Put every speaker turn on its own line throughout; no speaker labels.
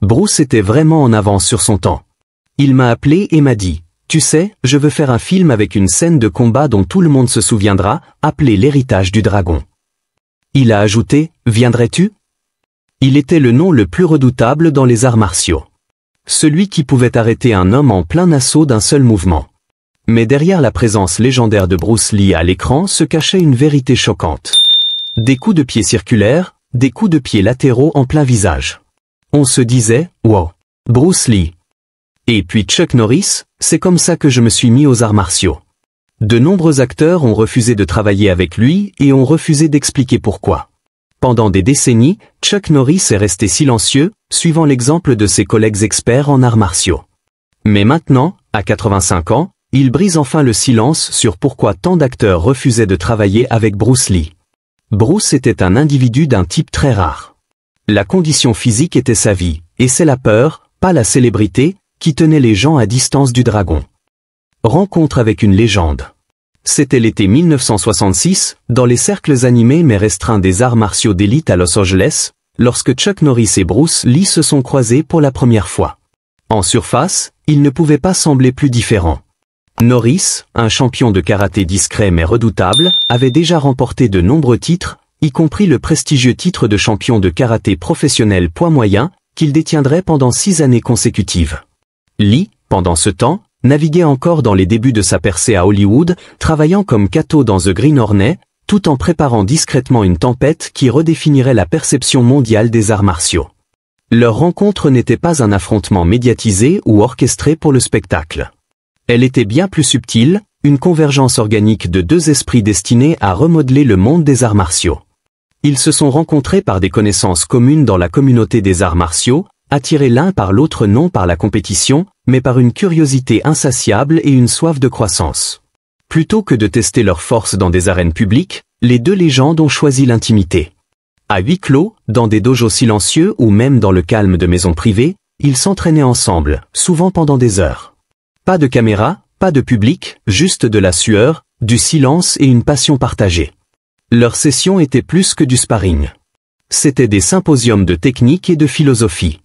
Bruce était vraiment en avance sur son temps. Il m'a appelé et m'a dit « Tu sais, je veux faire un film avec une scène de combat dont tout le monde se souviendra, appelé L'héritage du dragon. » Il a ajouté « Viendrais-tu » Il était le nom le plus redoutable dans les arts martiaux. Celui qui pouvait arrêter un homme en plein assaut d'un seul mouvement. Mais derrière la présence légendaire de Bruce Lee à l'écran se cachait une vérité choquante. Des coups de pied circulaires, des coups de pied latéraux en plein visage. On se disait « Wow, Bruce Lee ». Et puis Chuck Norris, c'est comme ça que je me suis mis aux arts martiaux. De nombreux acteurs ont refusé de travailler avec lui et ont refusé d'expliquer pourquoi. Pendant des décennies, Chuck Norris est resté silencieux, suivant l'exemple de ses collègues experts en arts martiaux. Mais maintenant, à 85 ans, il brise enfin le silence sur pourquoi tant d'acteurs refusaient de travailler avec Bruce Lee. Bruce était un individu d'un type très rare. La condition physique était sa vie, et c'est la peur, pas la célébrité, qui tenait les gens à distance du dragon. Rencontre avec une légende. C'était l'été 1966, dans les cercles animés mais restreints des arts martiaux d'élite à Los Angeles, lorsque Chuck Norris et Bruce Lee se sont croisés pour la première fois. En surface, ils ne pouvaient pas sembler plus différents. Norris, un champion de karaté discret mais redoutable, avait déjà remporté de nombreux titres, y compris le prestigieux titre de champion de karaté professionnel poids moyen, qu'il détiendrait pendant 6 années consécutives. Lee, pendant ce temps, naviguait encore dans les débuts de sa percée à Hollywood, travaillant comme Kato dans The Green Hornet, tout en préparant discrètement une tempête qui redéfinirait la perception mondiale des arts martiaux. Leur rencontre n'était pas un affrontement médiatisé ou orchestré pour le spectacle. Elle était bien plus subtile, une convergence organique de deux esprits destinés à remodeler le monde des arts martiaux. Ils se sont rencontrés par des connaissances communes dans la communauté des arts martiaux, attirés l'un par l'autre non par la compétition, mais par une curiosité insatiable et une soif de croissance. Plutôt que de tester leurs forces dans des arènes publiques, les deux légendes ont choisi l'intimité. À huis clos, dans des dojos silencieux ou même dans le calme de maisons privées, ils s'entraînaient ensemble, souvent pendant des heures. Pas de caméra, pas de public, juste de la sueur, du silence et une passion partagée. Leurs sessions étaient plus que du sparring. C'étaient des symposiums de technique et de philosophie.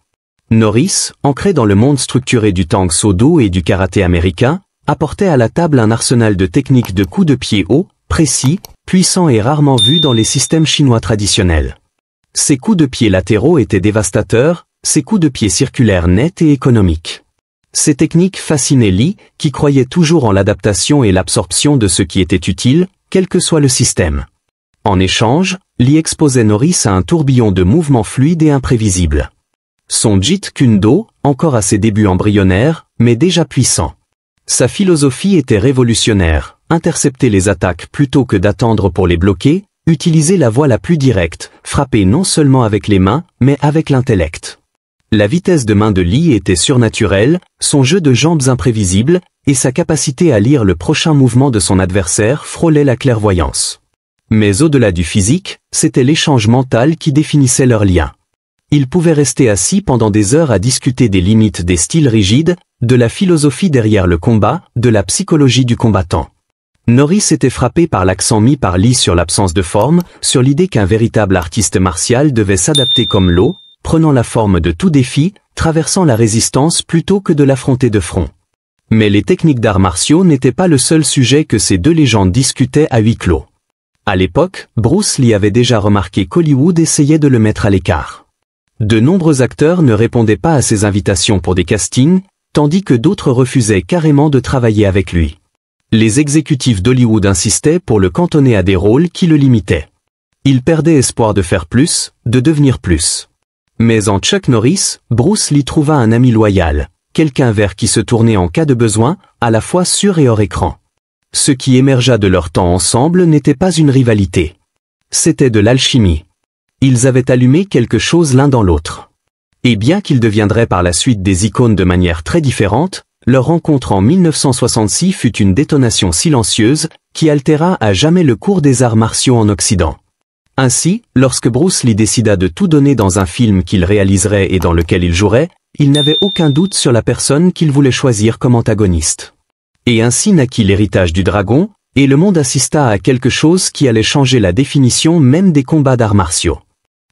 Norris, ancré dans le monde structuré du Tang Soo Do et du karaté américain, apportait à la table un arsenal de techniques de coups de pied hauts, précis, puissants et rarement vus dans les systèmes chinois traditionnels. Ces coups de pied latéraux étaient dévastateurs, ces coups de pied circulaires nets et économiques. Ces techniques fascinaient Lee, qui croyait toujours en l'adaptation et l'absorption de ce qui était utile, quel que soit le système. En échange, Lee exposait Norris à un tourbillon de mouvements fluides et imprévisibles. Son Jeet Kune Do, encore à ses débuts embryonnaires, mais déjà puissant. Sa philosophie était révolutionnaire, intercepter les attaques plutôt que d'attendre pour les bloquer, utiliser la voie la plus directe, frapper non seulement avec les mains, mais avec l'intellect. La vitesse de main de Lee était surnaturelle, son jeu de jambes imprévisible, et sa capacité à lire le prochain mouvement de son adversaire frôlait la clairvoyance. Mais au-delà du physique, c'était l'échange mental qui définissait leur lien. Ils pouvaient rester assis pendant des heures à discuter des limites des styles rigides, de la philosophie derrière le combat, de la psychologie du combattant. Norris était frappé par l'accent mis par Lee sur l'absence de forme, sur l'idée qu'un véritable artiste martial devait s'adapter comme l'eau, prenant la forme de tout défi, traversant la résistance plutôt que de l'affronter de front. Mais les techniques d'arts martiaux n'étaient pas le seul sujet que ces deux légendes discutaient à huis clos. À l'époque, Bruce Lee avait déjà remarqué qu'Hollywood essayait de le mettre à l'écart. De nombreux acteurs ne répondaient pas à ses invitations pour des castings, tandis que d'autres refusaient carrément de travailler avec lui. Les exécutifs d'Hollywood insistaient pour le cantonner à des rôles qui le limitaient. Il perdait espoir de faire plus, de devenir plus. Mais en Chuck Norris, Bruce Lee trouva un ami loyal, quelqu'un vers qui se tourner en cas de besoin, à la fois sur et hors écran. Ce qui émergea de leur temps ensemble n'était pas une rivalité. C'était de l'alchimie. Ils avaient allumé quelque chose l'un dans l'autre. Et bien qu'ils deviendraient par la suite des icônes de manière très différente, leur rencontre en 1966 fut une détonation silencieuse qui altéra à jamais le cours des arts martiaux en Occident. Ainsi, lorsque Bruce Lee décida de tout donner dans un film qu'il réaliserait et dans lequel il jouerait, il n'avait aucun doute sur la personne qu'il voulait choisir comme antagoniste. Et ainsi naquit l'héritage du dragon, et le monde assista à quelque chose qui allait changer la définition même des combats d'arts martiaux.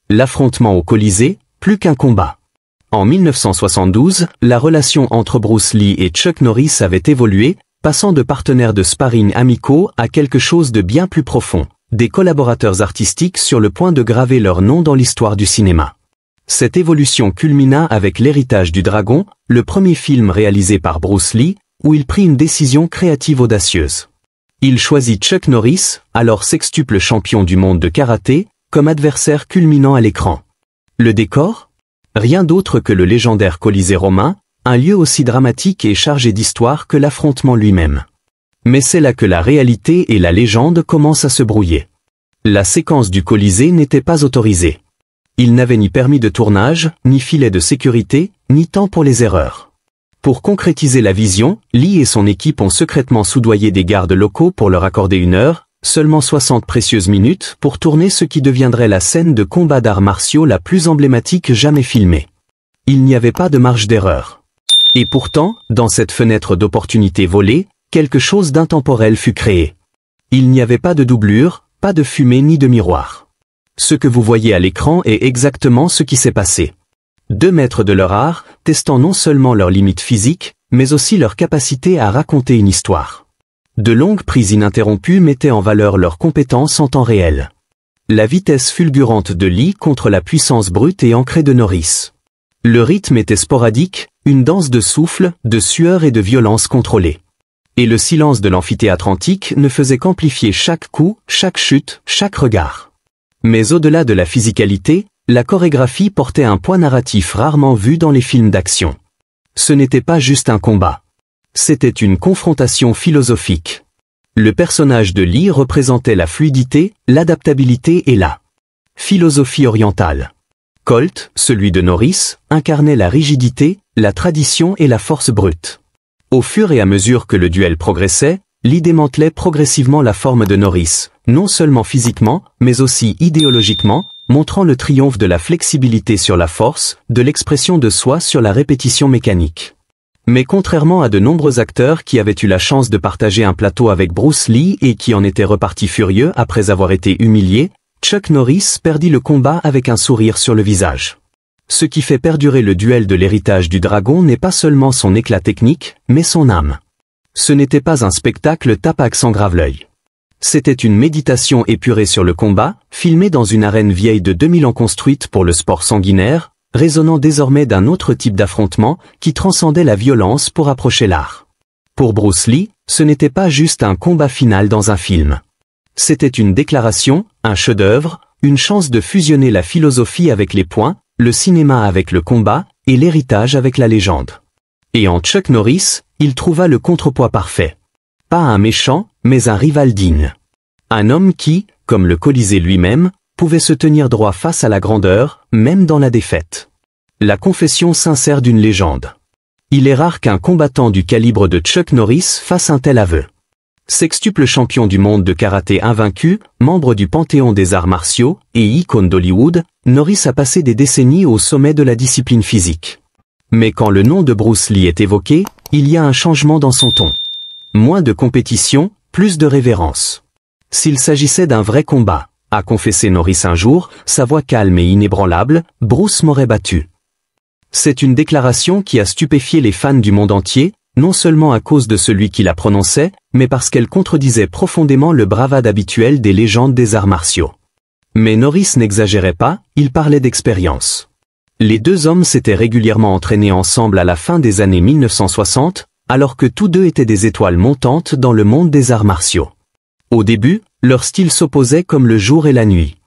L'affrontement au Colisée, plus qu'un combat. En 1972, la relation entre Bruce Lee et Chuck Norris avait évolué, passant de partenaires de sparring amicaux à quelque chose de bien plus profond, des collaborateurs artistiques sur le point de graver leur nom dans l'histoire du cinéma. Cette évolution culmina avec L'Héritage du Dragon, le premier film réalisé par Bruce Lee, où il prit une décision créative audacieuse. Il choisit Chuck Norris, alors sextuple champion du monde de karaté, comme adversaire culminant à l'écran. Le décor ? Rien d'autre que le légendaire Colisée romain, un lieu aussi dramatique et chargé d'histoire que l'affrontement lui-même. Mais c'est là que la réalité et la légende commencent à se brouiller. La séquence du Colisée n'était pas autorisée. Il n'avait ni permis de tournage, ni filet de sécurité, ni temps pour les erreurs. Pour concrétiser la vision, Lee et son équipe ont secrètement soudoyé des gardes locaux pour leur accorder 1 heure, seulement 60 précieuses minutes pour tourner ce qui deviendrait la scène de combat d'arts martiaux la plus emblématique jamais filmée. Il n'y avait pas de marge d'erreur. Et pourtant, dans cette fenêtre d'opportunité volée, quelque chose d'intemporel fut créé. Il n'y avait pas de doublure, pas de fumée ni de miroir. Ce que vous voyez à l'écran est exactement ce qui s'est passé. 2 maîtres de leur art, testant non seulement leurs limites physiques, mais aussi leur capacité à raconter une histoire. De longues prises ininterrompues mettaient en valeur leurs compétences en temps réel. La vitesse fulgurante de Lee contre la puissance brute et ancrée de Norris. Le rythme était sporadique, une danse de souffle, de sueur et de violence contrôlée. Et le silence de l'amphithéâtre antique ne faisait qu'amplifier chaque coup, chaque chute, chaque regard. Mais au-delà de la physicalité, la chorégraphie portait un poids narratif rarement vu dans les films d'action. Ce n'était pas juste un combat. C'était une confrontation philosophique. Le personnage de Lee représentait la fluidité, l'adaptabilité et la philosophie orientale. Colt, celui de Norris, incarnait la rigidité, la tradition et la force brute. Au fur et à mesure que le duel progressait, Lee démantelait progressivement la forme de Norris, non seulement physiquement, mais aussi idéologiquement, montrant le triomphe de la flexibilité sur la force, de l'expression de soi sur la répétition mécanique. Mais contrairement à de nombreux acteurs qui avaient eu la chance de partager un plateau avec Bruce Lee et qui en étaient repartis furieux après avoir été humiliés, Chuck Norris perdit le combat avec un sourire sur le visage. Ce qui fait perdurer le duel de L'Héritage du Dragon n'est pas seulement son éclat technique, mais son âme. Ce n'était pas un spectacle tape sans grave-l'œil. C'était une méditation épurée sur le combat, filmée dans une arène vieille de 2000 ans construite pour le sport sanguinaire, résonnant désormais d'un autre type d'affrontement qui transcendait la violence pour approcher l'art. Pour Bruce Lee, ce n'était pas juste un combat final dans un film. C'était une déclaration, un chef-d'œuvre, une chance de fusionner la philosophie avec les points, le cinéma avec le combat, et l'héritage avec la légende. Et en Chuck Norris, il trouva le contrepoids parfait. Pas un méchant, mais un rival digne. Un homme qui, comme le Colisée lui-même, pouvait se tenir droit face à la grandeur, même dans la défaite. La confession sincère d'une légende. Il est rare qu'un combattant du calibre de Chuck Norris fasse un tel aveu. Sextuple champion du monde de karaté invaincu, membre du panthéon des arts martiaux, et icône d'Hollywood, Norris a passé des décennies au sommet de la discipline physique. Mais quand le nom de Bruce Lee est évoqué, il y a un changement dans son ton. Moins de compétition, plus de révérence. S'il s'agissait d'un vrai combat, a confessé Norris un jour, sa voix calme et inébranlable, Bruce m'aurait battu. C'est une déclaration qui a stupéfié les fans du monde entier, non seulement à cause de celui qui la prononçait, mais parce qu'elle contredisait profondément le bravade habituel des légendes des arts martiaux. Mais Norris n'exagérait pas, il parlait d'expérience. Les deux hommes s'étaient régulièrement entraînés ensemble à la fin des années 1960, alors que tous deux étaient des étoiles montantes dans le monde des arts martiaux. Au début, leur style s'opposait comme le jour et la nuit.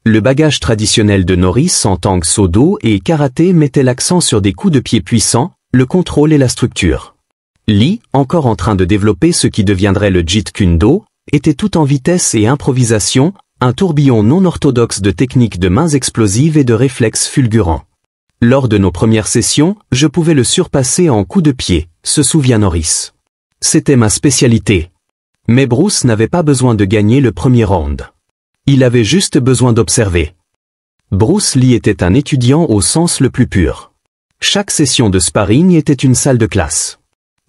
Le bagage traditionnel de Norris en Tang Soo Do et karaté mettait l'accent sur des coups de pied puissants, le contrôle et la structure. Lee, encore en train de développer ce qui deviendrait le Jeet Kune Do, était tout en vitesse et improvisation, un tourbillon non orthodoxe de techniques de mains explosives et de réflexes fulgurants. Lors de nos premières sessions, je pouvais le surpasser en coups de pied, se souvient Norris. C'était ma spécialité. Mais Bruce n'avait pas besoin de gagner le premier round. Il avait juste besoin d'observer. Bruce Lee était un étudiant au sens le plus pur. Chaque session de sparring était une salle de classe.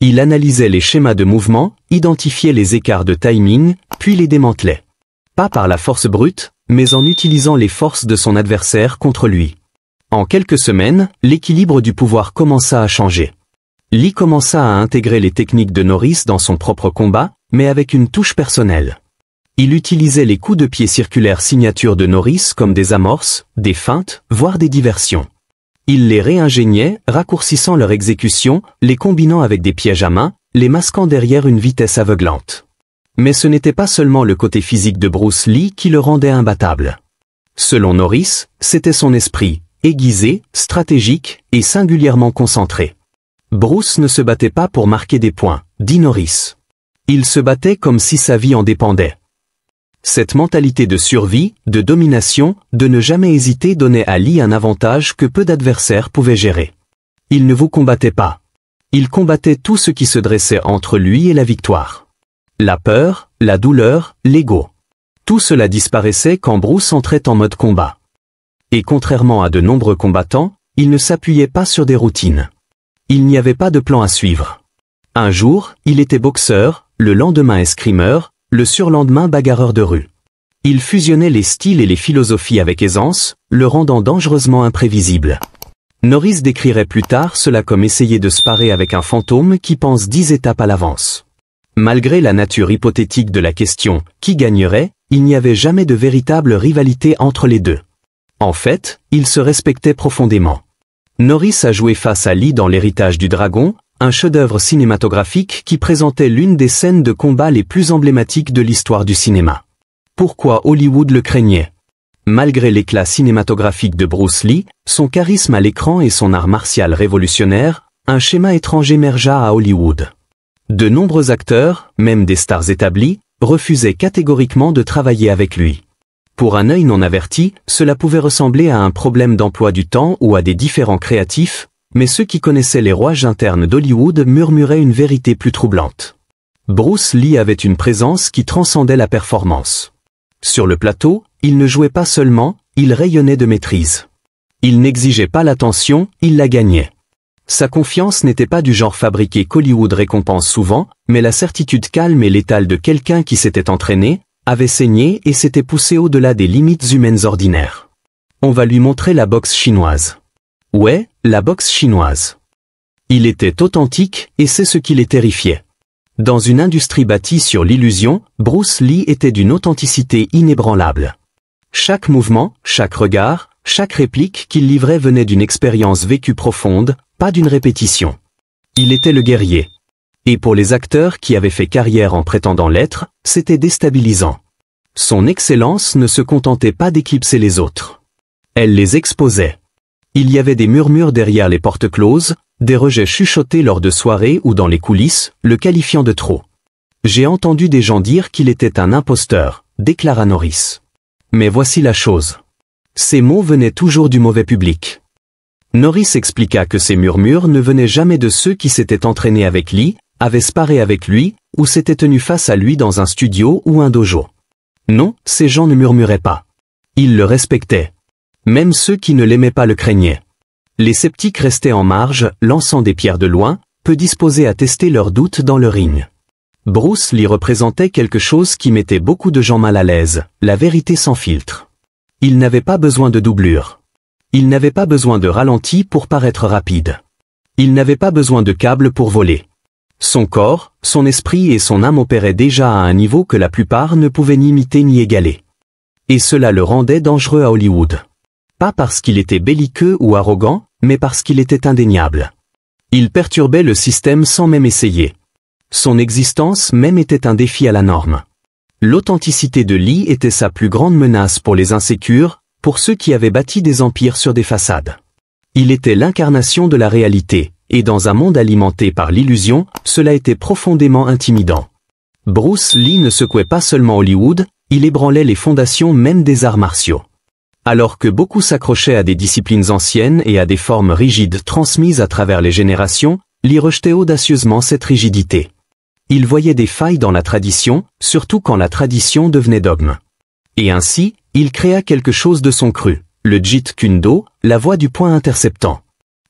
Il analysait les schémas de mouvement, identifiait les écarts de timing, puis les démantelait. Pas par la force brute, mais en utilisant les forces de son adversaire contre lui. En quelques semaines, l'équilibre du pouvoir commença à changer. Lee commença à intégrer les techniques de Norris dans son propre combat, mais avec une touche personnelle. Il utilisait les coups de pied circulaires signature de Norris comme des amorces, des feintes, voire des diversions. Il les réingéniait, raccourcissant leur exécution, les combinant avec des pièges à main, les masquant derrière une vitesse aveuglante. Mais ce n'était pas seulement le côté physique de Bruce Lee qui le rendait imbattable. Selon Norris, c'était son esprit, aiguisé, stratégique et singulièrement concentré. Bruce ne se battait pas pour marquer des points, dit Norris. Il se battait comme si sa vie en dépendait. Cette mentalité de survie, de domination, de ne jamais hésiter donnait à Lee un avantage que peu d'adversaires pouvaient gérer. Il ne vous combattait pas. Il combattait tout ce qui se dressait entre lui et la victoire. La peur, la douleur, l'ego. Tout cela disparaissait quand Bruce entrait en mode combat. Et contrairement à de nombreux combattants, il ne s'appuyait pas sur des routines. Il n'y avait pas de plan à suivre. Un jour, il était boxeur, le lendemain escrimeur, le surlendemain bagarreur de rue. Il fusionnait les styles et les philosophies avec aisance, le rendant dangereusement imprévisible. Norris décrirait plus tard cela comme essayer de se parer avec un fantôme qui pense 10 étapes à l'avance. Malgré la nature hypothétique de la question « qui gagnerait ?», il n'y avait jamais de véritable rivalité entre les deux. En fait, ils se respectaient profondément. Norris a joué face à Lee dans L'Héritage du Dragon, un chef-d'œuvre cinématographique qui présentait l'une des scènes de combat les plus emblématiques de l'histoire du cinéma. Pourquoi Hollywood le craignait? Malgré l'éclat cinématographique de Bruce Lee, son charisme à l'écran et son art martial révolutionnaire, un schéma étrange émergea à Hollywood. De nombreux acteurs, même des stars établies, refusaient catégoriquement de travailler avec lui. Pour un œil non averti, cela pouvait ressembler à un problème d'emploi du temps ou à des différends créatifs, mais ceux qui connaissaient les rouages internes d'Hollywood murmuraient une vérité plus troublante. Bruce Lee avait une présence qui transcendait la performance. Sur le plateau, il ne jouait pas seulement, il rayonnait de maîtrise. Il n'exigeait pas l'attention, il la gagnait. Sa confiance n'était pas du genre fabriqué qu'Hollywood récompense souvent, mais la certitude calme et létale de quelqu'un qui s'était entraîné, avait saigné et s'était poussé au-delà des limites humaines ordinaires. On va lui montrer la boxe chinoise. Ouais, la boxe chinoise. Il était authentique et c'est ce qui les terrifiait. Dans une industrie bâtie sur l'illusion, Bruce Lee était d'une authenticité inébranlable. Chaque mouvement, chaque regard, chaque réplique qu'il livrait venait d'une expérience vécue profonde, pas d'une répétition. Il était le guerrier. Et pour les acteurs qui avaient fait carrière en prétendant l'être, c'était déstabilisant. Son excellence ne se contentait pas d'éclipser les autres. Elle les exposait. Il y avait des murmures derrière les portes closes, des rejets chuchotés lors de soirées ou dans les coulisses, le qualifiant de trop. J'ai entendu des gens dire qu'il était un imposteur, déclara Norris. Mais voici la chose. Ces mots venaient toujours du mauvais public. Norris expliqua que ces murmures ne venaient jamais de ceux qui s'étaient entraînés avec Lee, avaient sparé avec lui, ou s'étaient tenus face à lui dans un studio ou un dojo. Non, ces gens ne murmuraient pas. Ils le respectaient. Même ceux qui ne l'aimaient pas le craignaient. Les sceptiques restaient en marge, lançant des pierres de loin, peu disposés à tester leurs doutes dans le ring. Bruce Lee représentait quelque chose qui mettait beaucoup de gens mal à l'aise, la vérité sans filtre. Il n'avait pas besoin de doublure. Il n'avait pas besoin de ralenti pour paraître rapide. Il n'avait pas besoin de câble pour voler. Son corps, son esprit et son âme opéraient déjà à un niveau que la plupart ne pouvaient ni imiter ni égaler. Et cela le rendait dangereux à Hollywood. Pas parce qu'il était belliqueux ou arrogant, mais parce qu'il était indéniable. Il perturbait le système sans même essayer. Son existence même était un défi à la norme. L'authenticité de Lee était sa plus grande menace pour les insécures, pour ceux qui avaient bâti des empires sur des façades. Il était l'incarnation de la réalité, et dans un monde alimenté par l'illusion, cela était profondément intimidant. Bruce Lee ne secouait pas seulement Hollywood, il ébranlait les fondations même des arts martiaux. Alors que beaucoup s'accrochaient à des disciplines anciennes et à des formes rigides transmises à travers les générations, Lee rejetait audacieusement cette rigidité. Il voyait des failles dans la tradition, surtout quand la tradition devenait dogme. Et ainsi, il créa quelque chose de son cru, le Jeet Kune Do, la voie du point interceptant.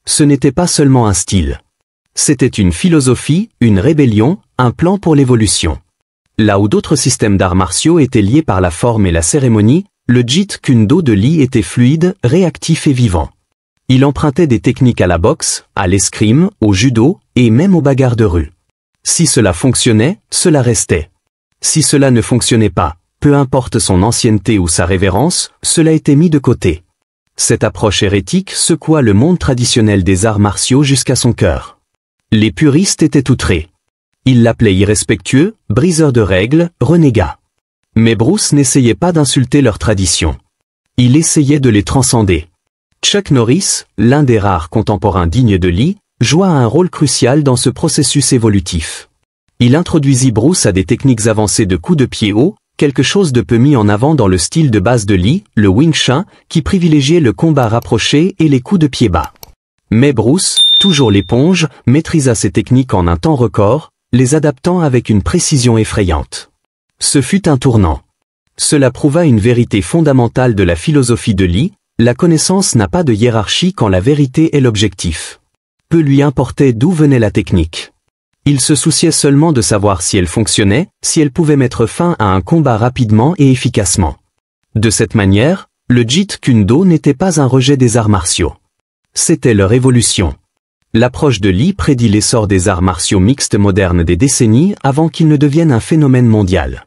Ce n'était pas seulement un style. C'était une philosophie, une rébellion, un plan pour l'évolution. Là où d'autres systèmes d'arts martiaux étaient liés par la forme et la cérémonie, le Jeet Kune Do de Lee était fluide, réactif et vivant. Il empruntait des techniques à la boxe, à l'escrime, au judo, et même aux bagarres de rue. Si cela fonctionnait, cela restait. Si cela ne fonctionnait pas, peu importe son ancienneté ou sa révérence, cela était mis de côté. Cette approche hérétique secoua le monde traditionnel des arts martiaux jusqu'à son cœur. Les puristes étaient outrés. Ils l'appelaient irrespectueux, briseur de règles, renégat. Mais Bruce n'essayait pas d'insulter leur tradition. Il essayait de les transcender. Chuck Norris, l'un des rares contemporains dignes de Lee, joua un rôle crucial dans ce processus évolutif. Il introduisit Bruce à des techniques avancées de coups de pied haut, quelque chose de peu mis en avant dans le style de base de Lee, le Wing Chun, qui privilégiait le combat rapproché et les coups de pied bas. Mais Bruce, toujours l'éponge, maîtrisa ces techniques en un temps record, les adaptant avec une précision effrayante. Ce fut un tournant. Cela prouva une vérité fondamentale de la philosophie de Lee: la connaissance n'a pas de hiérarchie quand la vérité est l'objectif. Peu lui importait d'où venait la technique. Il se souciait seulement de savoir si elle fonctionnait, si elle pouvait mettre fin à un combat rapidement et efficacement. De cette manière, le Jeet Kune Do n'était pas un rejet des arts martiaux. C'était leur évolution. L'approche de Lee prédit l'essor des arts martiaux mixtes modernes des décennies avant qu'ils ne deviennent un phénomène mondial.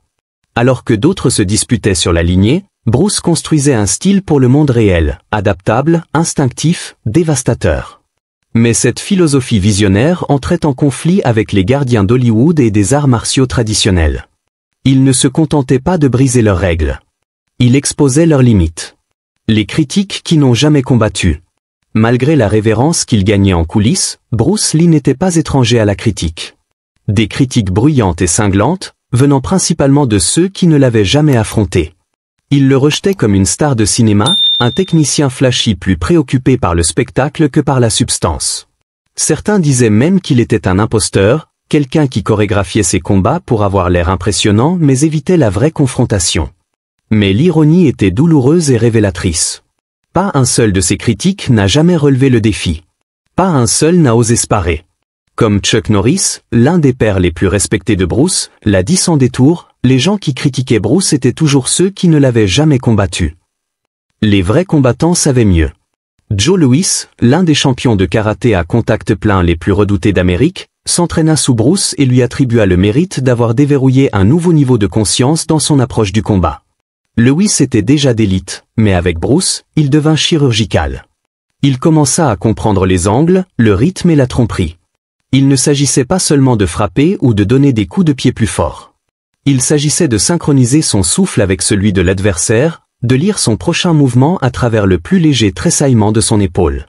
Alors que d'autres se disputaient sur la lignée, Bruce construisait un style pour le monde réel, adaptable, instinctif, dévastateur. Mais cette philosophie visionnaire entrait en conflit avec les gardiens d'Hollywood et des arts martiaux traditionnels. Il ne se contentait pas de briser leurs règles. Il exposait leurs limites. Les critiques qui n'ont jamais combattu. Malgré la révérence qu'il gagnait en coulisses, Bruce Lee n'était pas étranger à la critique. Des critiques bruyantes et cinglantes, venant principalement de ceux qui ne l'avaient jamais affronté. Il le rejetait comme une star de cinéma, un technicien flashy plus préoccupé par le spectacle que par la substance. Certains disaient même qu'il était un imposteur, quelqu'un qui chorégraphiait ses combats pour avoir l'air impressionnant mais évitait la vraie confrontation. Mais l'ironie était douloureuse et révélatrice. Pas un seul de ses critiques n'a jamais relevé le défi. Pas un seul n'a osé se parer. Comme Chuck Norris, l'un des pères les plus respectés de Bruce, l'a dit sans détour, les gens qui critiquaient Bruce étaient toujours ceux qui ne l'avaient jamais combattu. Les vrais combattants savaient mieux. Joe Louis, l'un des champions de karaté à contact plein les plus redoutés d'Amérique, s'entraîna sous Bruce et lui attribua le mérite d'avoir déverrouillé un nouveau niveau de conscience dans son approche du combat. Louis était déjà d'élite, mais avec Bruce, il devint chirurgical. Il commença à comprendre les angles, le rythme et la tromperie. Il ne s'agissait pas seulement de frapper ou de donner des coups de pied plus forts. Il s'agissait de synchroniser son souffle avec celui de l'adversaire, de lire son prochain mouvement à travers le plus léger tressaillement de son épaule.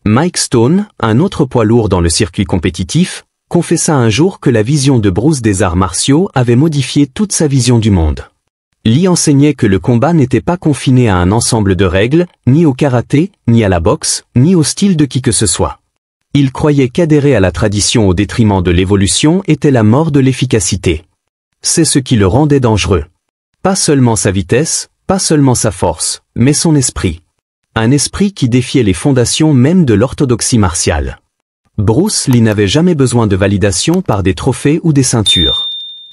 Mike Stone, un autre poids lourd dans le circuit compétitif, confessa un jour que la vision de Bruce des arts martiaux avait modifié toute sa vision du monde. Lee enseignait que le combat n'était pas confiné à un ensemble de règles, ni au karaté, ni à la boxe, ni au style de qui que ce soit. Il croyait qu'adhérer à la tradition au détriment de l'évolution était la mort de l'efficacité. C'est ce qui le rendait dangereux. Pas seulement sa vitesse, pas seulement sa force, mais son esprit. Un esprit qui défiait les fondations même de l'orthodoxie martiale. Bruce Lee n'avait jamais besoin de validation par des trophées ou des ceintures.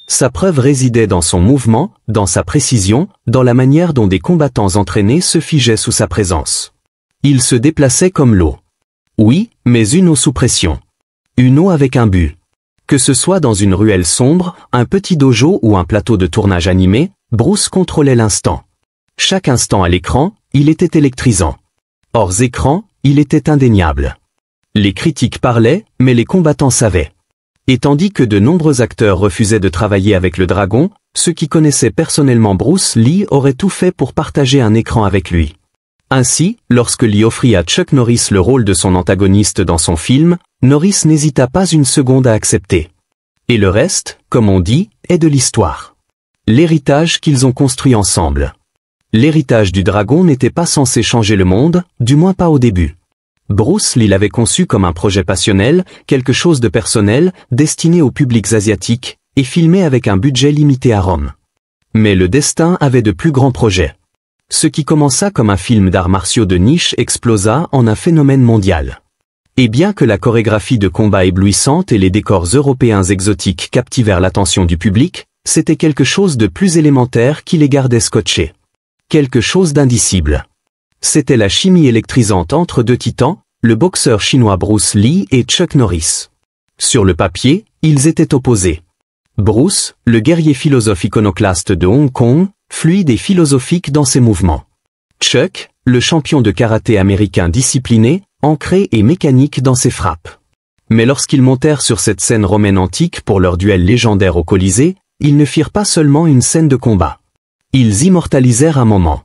Sa preuve résidait dans son mouvement, dans sa précision, dans la manière dont des combattants entraînés se figeaient sous sa présence. Il se déplaçait comme l'eau. Oui, mais une eau sous pression. Une eau avec un but. Que ce soit dans une ruelle sombre, un petit dojo ou un plateau de tournage animé, Bruce contrôlait l'instant. Chaque instant à l'écran, il était électrisant. Hors écran, il était indéniable. Les critiques parlaient, mais les combattants savaient. Et tandis que de nombreux acteurs refusaient de travailler avec le dragon, ceux qui connaissaient personnellement Bruce Lee auraient tout fait pour partager un écran avec lui. Ainsi, lorsque Lee offrit à Chuck Norris le rôle de son antagoniste dans son film, Norris n'hésita pas une seconde à accepter. Et le reste, comme on dit, est de l'histoire. L'héritage qu'ils ont construit ensemble. L'héritage du dragon n'était pas censé changer le monde, du moins pas au début. Bruce Lee l'avait conçu comme un projet passionnel, quelque chose de personnel, destiné aux publics asiatiques, et filmé avec un budget limité à Rome. Mais le destin avait de plus grands projets. Ce qui commença comme un film d'arts martiaux de niche explosa en un phénomène mondial. Et bien que la chorégraphie de combat éblouissante et les décors européens exotiques captivèrent l'attention du public, c'était quelque chose de plus élémentaire qui les gardait scotchés. Quelque chose d'indicible. C'était la chimie électrisante entre deux titans, le boxeur chinois Bruce Lee et Chuck Norris. Sur le papier, ils étaient opposés. Bruce, le guerrier philosophe iconoclaste de Hong Kong, fluide et philosophique dans ses mouvements. Chuck, le champion de karaté américain discipliné, ancré et mécanique dans ses frappes. Mais lorsqu'ils montèrent sur cette scène romaine antique pour leur duel légendaire au Colisée, ils ne firent pas seulement une scène de combat. Ils immortalisèrent un moment.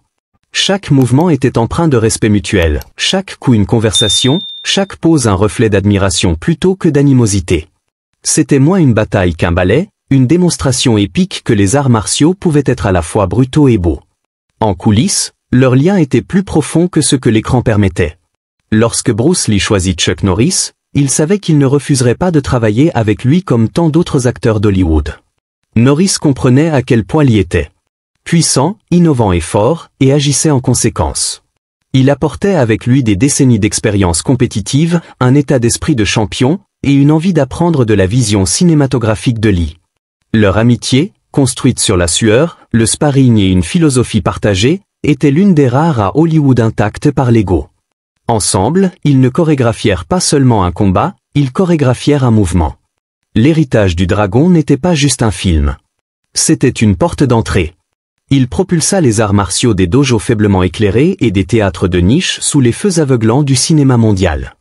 Chaque mouvement était empreint de respect mutuel, chaque coup une conversation, chaque pose un reflet d'admiration plutôt que d'animosité. C'était moins une bataille qu'un ballet, une démonstration épique que les arts martiaux pouvaient être à la fois brutaux et beaux. En coulisses, leur lien était plus profond que ce que l'écran permettait. Lorsque Bruce Lee choisit Chuck Norris, il savait qu'il ne refuserait pas de travailler avec lui comme tant d'autres acteurs d'Hollywood. Norris comprenait à quel point Lee était puissant, innovant et fort, et agissait en conséquence. Il apportait avec lui des décennies d'expérience compétitive, un état d'esprit de champion, et une envie d'apprendre de la vision cinématographique de Lee. Leur amitié, construite sur la sueur, le sparring et une philosophie partagée, était l'une des rares à Hollywood intacte par l'ego. Ensemble, ils ne chorégraphièrent pas seulement un combat, ils chorégraphièrent un mouvement. L'héritage du dragon n'était pas juste un film. C'était une porte d'entrée. Il propulsa les arts martiaux des dojos faiblement éclairés et des théâtres de niche sous les feux aveuglants du cinéma mondial.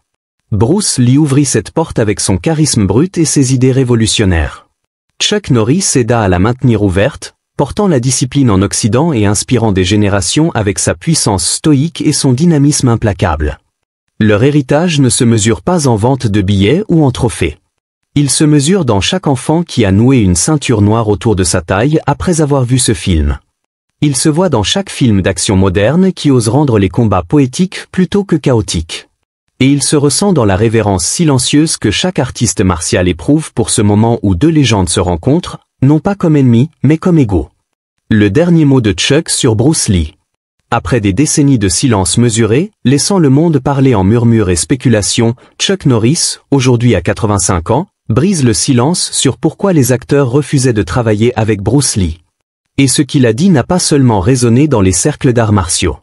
Bruce Lee ouvrit cette porte avec son charisme brut et ses idées révolutionnaires. Chuck Norris aida à la maintenir ouverte, portant la discipline en Occident et inspirant des générations avec sa puissance stoïque et son dynamisme implacable. Leur héritage ne se mesure pas en vente de billets ou en trophées. Il se mesure dans chaque enfant qui a noué une ceinture noire autour de sa taille après avoir vu ce film. Il se voit dans chaque film d'action moderne qui ose rendre les combats poétiques plutôt que chaotiques. Et il se ressent dans la révérence silencieuse que chaque artiste martial éprouve pour ce moment où deux légendes se rencontrent, non pas comme ennemis, mais comme égaux. Le dernier mot de Chuck sur Bruce Lee. Après des décennies de silence mesuré, laissant le monde parler en murmures et spéculations, Chuck Norris, aujourd'hui à 85 ans, brise le silence sur pourquoi les acteurs refusaient de travailler avec Bruce Lee. Et ce qu'il a dit n'a pas seulement résonné dans les cercles d'arts martiaux.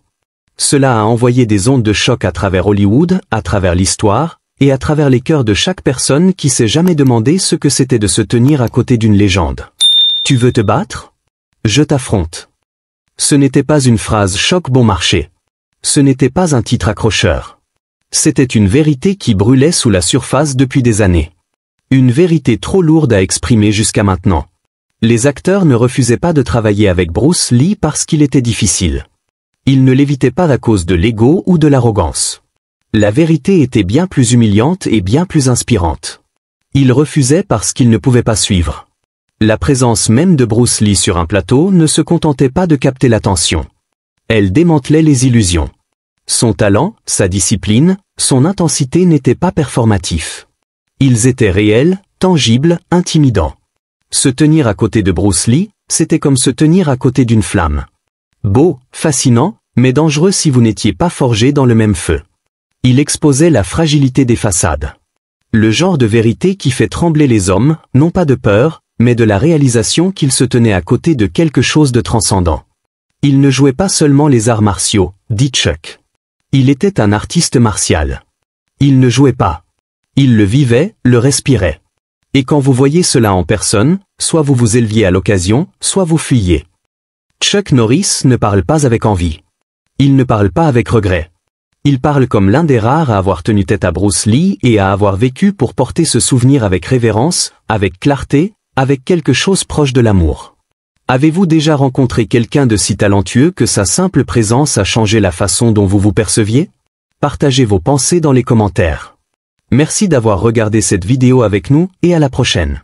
Cela a envoyé des ondes de choc à travers Hollywood, à travers l'histoire, et à travers les cœurs de chaque personne qui s'est jamais demandé ce que c'était de se tenir à côté d'une légende. Tu veux te battre? Je t'affronte. Ce n'était pas une phrase choc bon marché. Ce n'était pas un titre accrocheur. C'était une vérité qui brûlait sous la surface depuis des années. Une vérité trop lourde à exprimer jusqu'à maintenant. Les acteurs ne refusaient pas de travailler avec Bruce Lee parce qu'il était difficile. Ils ne l'évitaient pas à cause de l'ego ou de l'arrogance. La vérité était bien plus humiliante et bien plus inspirante. Ils refusaient parce qu'ils ne pouvaient pas suivre. La présence même de Bruce Lee sur un plateau ne se contentait pas de capter l'attention. Elle démantelait les illusions. Son talent, sa discipline, son intensité n'étaient pas performatifs. Ils étaient réels, tangibles, intimidants. Se tenir à côté de Bruce Lee, c'était comme se tenir à côté d'une flamme. Beau, fascinant, mais dangereux si vous n'étiez pas forgé dans le même feu. Il exposait la fragilité des façades. Le genre de vérité qui fait trembler les hommes, non pas de peur, mais de la réalisation qu'il se tenait à côté de quelque chose de transcendant. Il ne jouait pas seulement les arts martiaux, dit Chuck. Il était un artiste martial. Il ne jouait pas. Il le vivait, le respirait. Et quand vous voyez cela en personne, soit vous vous éleviez à l'occasion, soit vous fuyiez. Chuck Norris ne parle pas avec envie. Il ne parle pas avec regret. Il parle comme l'un des rares à avoir tenu tête à Bruce Lee et à avoir vécu pour porter ce souvenir avec révérence, avec clarté, avec quelque chose proche de l'amour. Avez-vous déjà rencontré quelqu'un de si talentueux que sa simple présence a changé la façon dont vous vous perceviez? Partagez vos pensées dans les commentaires. Merci d'avoir regardé cette vidéo avec nous et à la prochaine.